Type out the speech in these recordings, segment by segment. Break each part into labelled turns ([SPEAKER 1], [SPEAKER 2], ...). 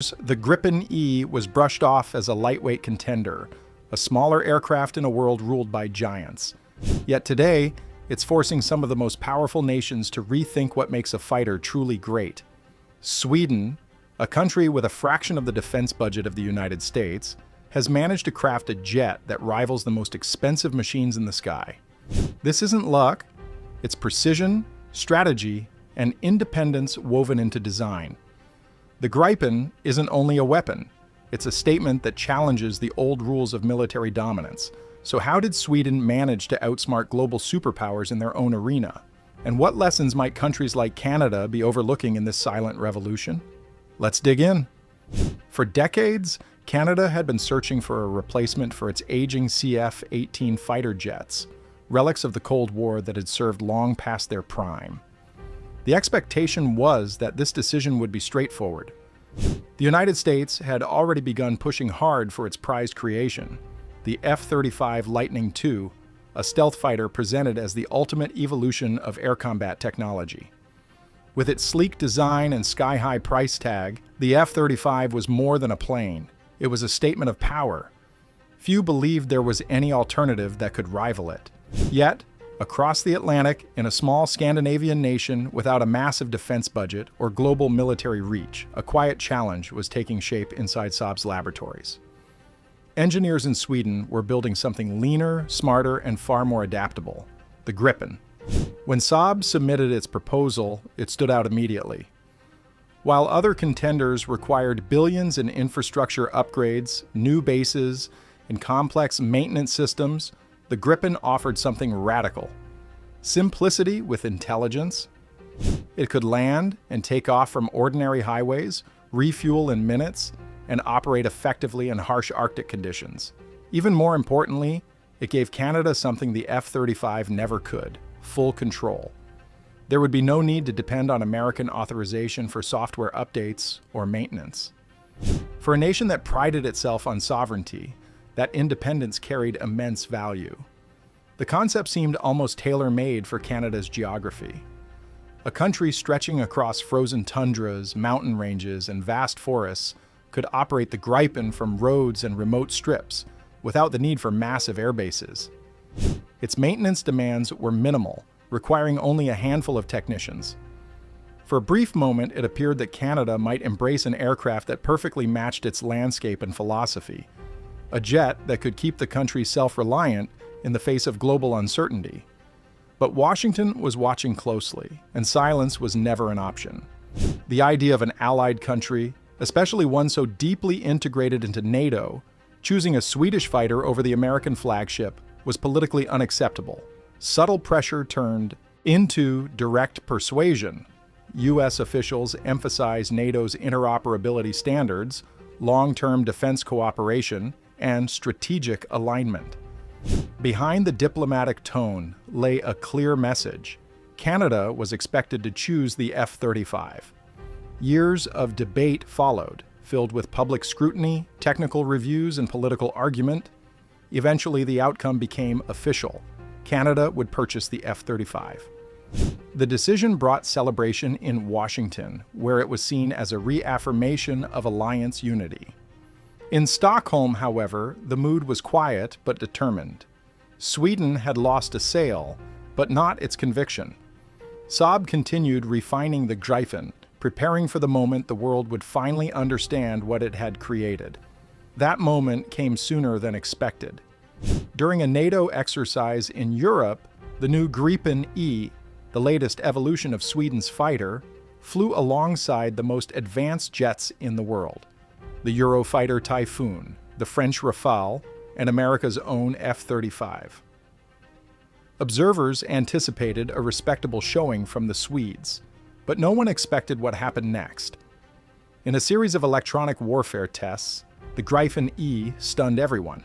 [SPEAKER 1] The Gripen E was brushed off as a lightweight contender, a smaller aircraft in a world ruled by giants. Yet today, it's forcing some of the most powerful nations to rethink what makes a fighter truly great. Sweden, a country with a fraction of the defense budget of the United States, has managed to craft a jet that rivals the most expensive machines in the sky. This isn't luck, it's precision, strategy, and independence woven into design. The Gripen isn't only a weapon, it's a statement that challenges the old rules of military dominance. So how did Sweden manage to outsmart global superpowers in their own arena? And what lessons might countries like Canada be overlooking in this silent revolution? Let's dig in. For decades, Canada had been searching for a replacement for its aging CF-18 fighter jets, relics of the Cold War that had served long past their prime. The expectation was that this decision would be straightforward. The United States had already begun pushing hard for its prized creation, the F-35 Lightning II, a stealth fighter presented as the ultimate evolution of air combat technology. With its sleek design and sky-high price tag, the F-35 was more than a plane. It was a statement of power. Few believed there was any alternative that could rival it. Yet, across the Atlantic, in a small Scandinavian nation without a massive defense budget or global military reach, a quiet challenge was taking shape inside Saab's laboratories. Engineers in Sweden were building something leaner, smarter, and far more adaptable: the Gripen. When Saab submitted its proposal, it stood out immediately. While other contenders required billions in infrastructure upgrades, new bases, and complex maintenance systems, the Gripen offered something radical: simplicity with intelligence. It could land and take off from ordinary highways, refuel in minutes, and operate effectively in harsh Arctic conditions. Even more importantly, it gave Canada something the F-35 never could: full control. There would be no need to depend on American authorization for software updates or maintenance. For a nation that prided itself on sovereignty, that independence carried immense value. The concept seemed almost tailor-made for Canada's geography. A country stretching across frozen tundras, mountain ranges, and vast forests could operate the Gripen from roads and remote strips without the need for massive air bases. Its maintenance demands were minimal, requiring only a handful of technicians. For a brief moment, it appeared that Canada might embrace an aircraft that perfectly matched its landscape and philosophy, a jet that could keep the country self-reliant in the face of global uncertainty. But Washington was watching closely, and silence was never an option. The idea of an allied country, especially one so deeply integrated into NATO, choosing a Swedish fighter over the American flagship, was politically unacceptable. Subtle pressure turned into direct persuasion. U.S. officials emphasized NATO's interoperability standards, long-term defense cooperation, and strategic alignment. Behind the diplomatic tone lay a clear message: Canada was expected to choose the F-35. Years of debate followed, filled with public scrutiny, technical reviews, and political argument. Eventually, the outcome became official: Canada would purchase the F-35. The decision brought celebration in Washington, where it was seen as a reaffirmation of alliance unity. In Stockholm, however, the mood was quiet but determined. Sweden had lost a sale, but not its conviction. Saab continued refining the Gripen, preparing for the moment the world would finally understand what it had created. That moment came sooner than expected. During a NATO exercise in Europe, the new Gripen E, the latest evolution of Sweden's fighter, flew alongside the most advanced jets in the world: the Eurofighter Typhoon, the French Rafale, and America's own F-35. Observers anticipated a respectable showing from the Swedes, but no one expected what happened next. In a series of electronic warfare tests, the Gripen E stunned everyone.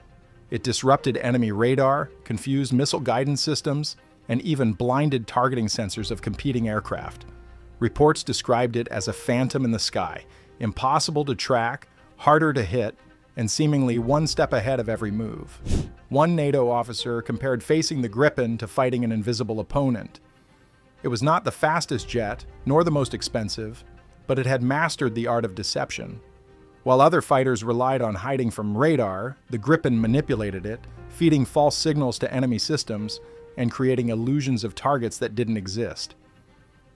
[SPEAKER 1] It disrupted enemy radar, confused missile guidance systems, and even blinded targeting sensors of competing aircraft. Reports described it as a phantom in the sky, impossible to track, harder to hit, and seemingly one step ahead of every move. One NATO officer compared facing the Gripen to fighting an invisible opponent. It was not the fastest jet, nor the most expensive, but it had mastered the art of deception. While other fighters relied on hiding from radar, the Gripen manipulated it, feeding false signals to enemy systems and creating illusions of targets that didn't exist.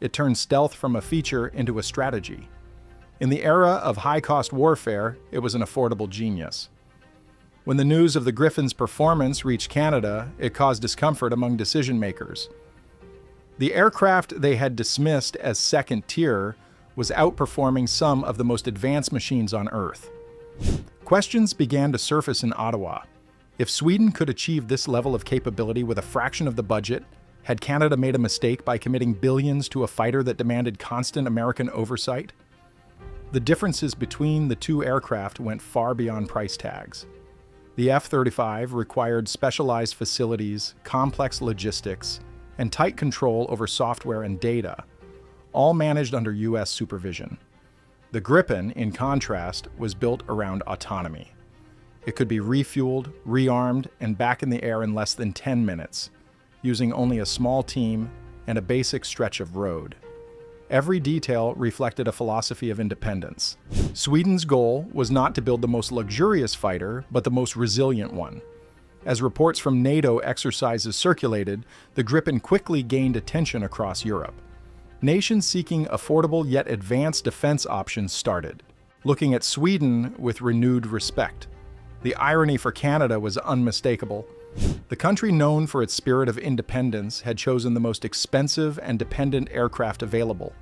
[SPEAKER 1] It turned stealth from a feature into a strategy. In the era of high-cost warfare, it was an affordable genius. When the news of the Gripen's performance reached Canada, it caused discomfort among decision-makers. The aircraft they had dismissed as second-tier was outperforming some of the most advanced machines on Earth. Questions began to surface in Ottawa. If Sweden could achieve this level of capability with a fraction of the budget, had Canada made a mistake by committing billions to a fighter that demanded constant American oversight? The differences between the two aircraft went far beyond price tags. The F-35 required specialized facilities, complex logistics, and tight control over software and data, all managed under U.S. supervision. The Gripen, in contrast, was built around autonomy. It could be refueled, rearmed, and back in the air in less than 10 minutes, using only a small team and a basic stretch of road. Every detail reflected a philosophy of independence. Sweden's goal was not to build the most luxurious fighter, but the most resilient one. As reports from NATO exercises circulated, the Gripen quickly gained attention across Europe. Nations seeking affordable yet advanced defense options started, looking at Sweden with renewed respect. The irony for Canada was unmistakable. The country known for its spirit of independence had chosen the most expensive and dependent aircraft available,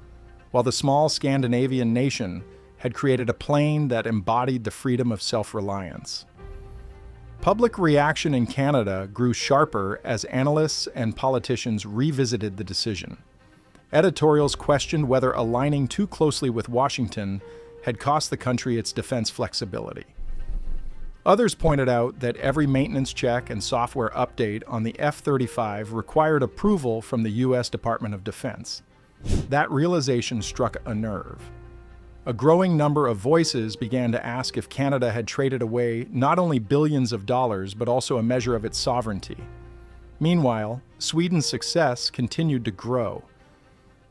[SPEAKER 1] while the small Scandinavian nation had created a plane that embodied the freedom of self-reliance. Public reaction in Canada grew sharper as analysts and politicians revisited the decision. Editorials questioned whether aligning too closely with Washington had cost the country its defense flexibility. Others pointed out that every maintenance check and software update on the F-35 required approval from the U.S. Department of Defense. That realization struck a nerve. A growing number of voices began to ask if Canada had traded away not only billions of dollars, but also a measure of its sovereignty. Meanwhile, Sweden's success continued to grow.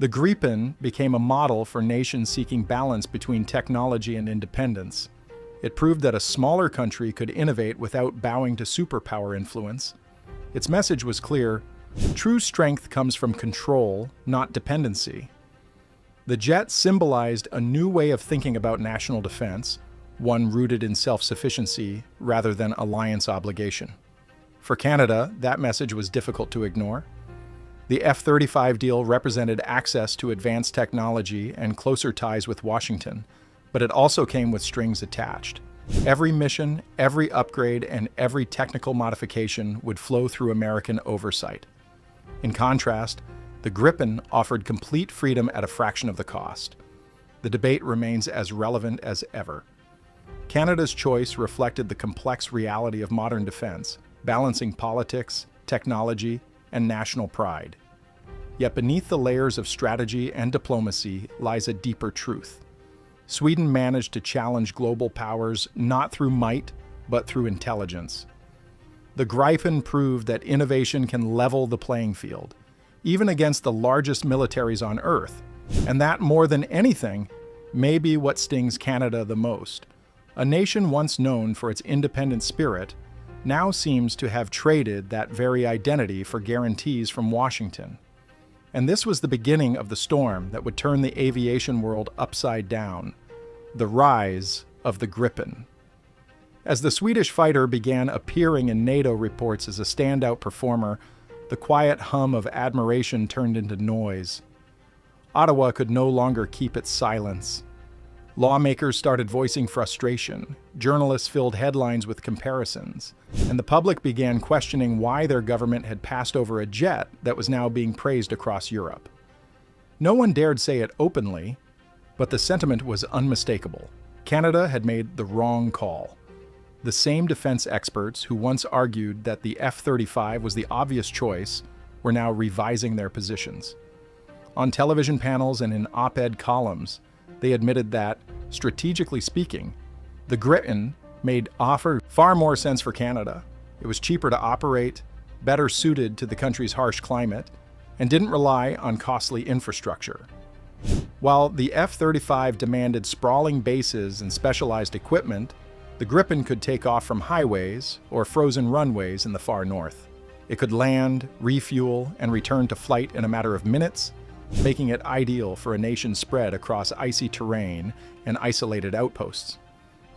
[SPEAKER 1] The Gripen became a model for nations seeking balance between technology and independence. It proved that a smaller country could innovate without bowing to superpower influence. Its message was clear: true strength comes from control, not dependency. The jet symbolized a new way of thinking about national defense, one rooted in self-sufficiency rather than alliance obligation. For Canada, that message was difficult to ignore. The F-35 deal represented access to advanced technology and closer ties with Washington, but it also came with strings attached. Every mission, every upgrade, and every technical modification would flow through American oversight. In contrast, the Gripen offered complete freedom at a fraction of the cost. The debate remains as relevant as ever. Canada's choice reflected the complex reality of modern defense, balancing politics, technology, and national pride. Yet beneath the layers of strategy and diplomacy lies a deeper truth. Sweden managed to challenge global powers not through might, but through intelligence. The Gripen proved that innovation can level the playing field, even against the largest militaries on Earth, and that, more than anything, may be what stings Canada the most. A nation once known for its independent spirit now seems to have traded that very identity for guarantees from Washington. And this was the beginning of the storm that would turn the aviation world upside down: the rise of the Gripen. As the Swedish fighter began appearing in NATO reports as a standout performer, the quiet hum of admiration turned into noise. Ottawa could no longer keep its silence. Lawmakers started voicing frustration, journalists filled headlines with comparisons, and the public began questioning why their government had passed over a jet that was now being praised across Europe. No one dared say it openly, but the sentiment was unmistakable. Canada had made the wrong call. The same defense experts who once argued that the F-35 was the obvious choice were now revising their positions. On television panels and in op-ed columns, they admitted that, strategically speaking, the Gripen offered far more sense for Canada. It was cheaper to operate, better suited to the country's harsh climate, and didn't rely on costly infrastructure. While the F-35 demanded sprawling bases and specialized equipment, the Gripen could take off from highways or frozen runways in the far north. It could land, refuel, and return to flight in a matter of minutes, making it ideal for a nation spread across icy terrain and isolated outposts.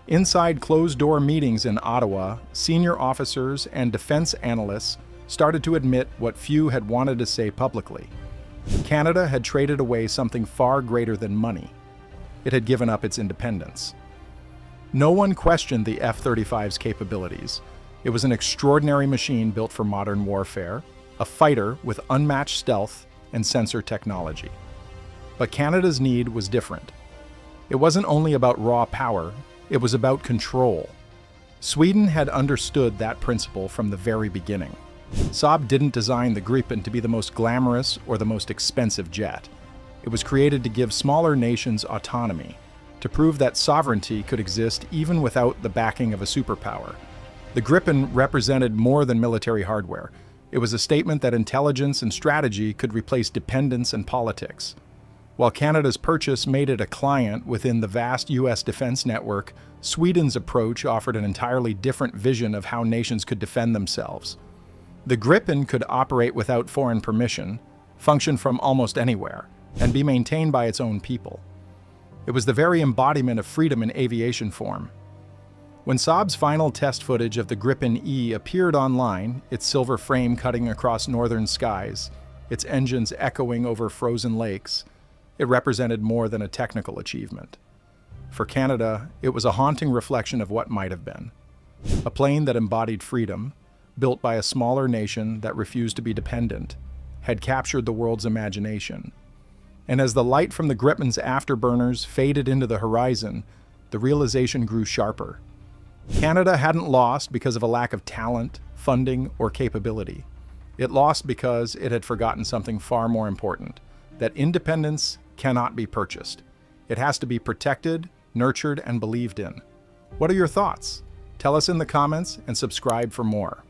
[SPEAKER 1] Inside closed-door meetings in Ottawa, senior officers and defense analysts started to admit what few had wanted to say publicly. Canada had traded away something far greater than money. It had given up its independence. No one questioned the F-35's capabilities. It was an extraordinary machine built for modern warfare, a fighter with unmatched stealth and sensor technology. But Canada's need was different. It wasn't only about raw power, it was about control. Sweden had understood that principle from the very beginning. Saab didn't design the Gripen to be the most glamorous or the most expensive jet. It was created to give smaller nations autonomy, to prove that sovereignty could exist even without the backing of a superpower. The Gripen represented more than military hardware. It was a statement that intelligence and strategy could replace dependence and politics. While Canada's purchase made it a client within the vast U.S. defense network, Sweden's approach offered an entirely different vision of how nations could defend themselves. The Gripen could operate without foreign permission, function from almost anywhere, and be maintained by its own people. It was the very embodiment of freedom in aviation form. When Saab's final test footage of the Gripen E appeared online, its silver frame cutting across northern skies, its engines echoing over frozen lakes, it represented more than a technical achievement. For Canada, it was a haunting reflection of what might have been. A plane that embodied freedom, built by a smaller nation that refused to be dependent, had captured the world's imagination. And as the light from the Gripen's afterburners faded into the horizon, the realization grew sharper. Canada hadn't lost because of a lack of talent, funding, or capability. It lost because it had forgotten something far more important, that independence cannot be purchased. It has to be protected, nurtured, and believed in. What are your thoughts? Tell us in the comments and subscribe for more.